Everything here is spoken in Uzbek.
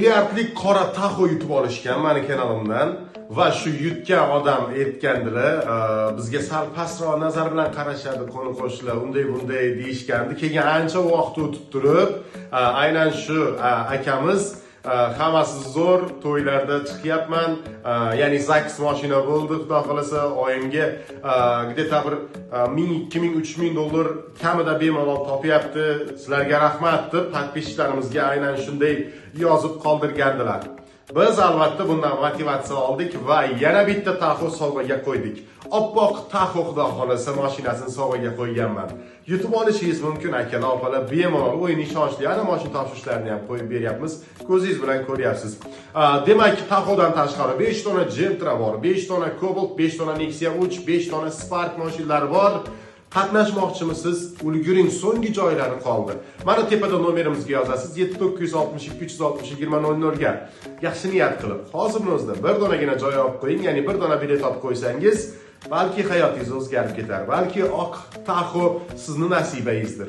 Milliardlik qora taxo yutib olishgan meni kanalimdan va shu yutgan odam aytgandilar, bizga sal pastroq nazar bilan qarashadi qo'ni qo'shnilar, unday bunday deyishgandi. Keyin ancha vaqt o'tib turib, aynan shu akamiz hammasi zo'r to'ylarda chiqyapman, ya'ni Zax mashina bo'ldi, xudo xolasa oyimga где-то bir 1000-2000-3000 dollar kamida bemalol topyapti. Sizlarga rahmat deb podpischiklarimizga aynan shunday yozib qoldirgandilar. Biz albatta bundan motivatsiya oldik va yana bitta taxo sovg'aga qo'ydik. Oppoq taxo xudo xolasa mashinasini sovg'aga qo'yganman. Yutib olishingiz mumkin akalar, opalar, bemalol o'yin ishonchli ana mashina topshirishlarini ham qo'yib beryapmiz. Ko'zingiz bilan ko'ryapsiz. Demak, taxodan tashqari 5 dona Gentra bor, 5 dona Cobalt, 5 dona Nexia 3, 5 dona Spark mashinalari bor. Qatnashmoqchimisiz? Ulguring, so'nggi joylari qoldi. Mana tepada nomerimizga yozasiz 7962 360 2000 ga. Yaxshi niyat qilib, hozirning o'zida bir donagina joy olib qo'ying, ya'ni bir dona bilet olib qo'ysangiz, balki hayotingiz o'zgarib ketar, balki oq taxo sizni nasibangizdir.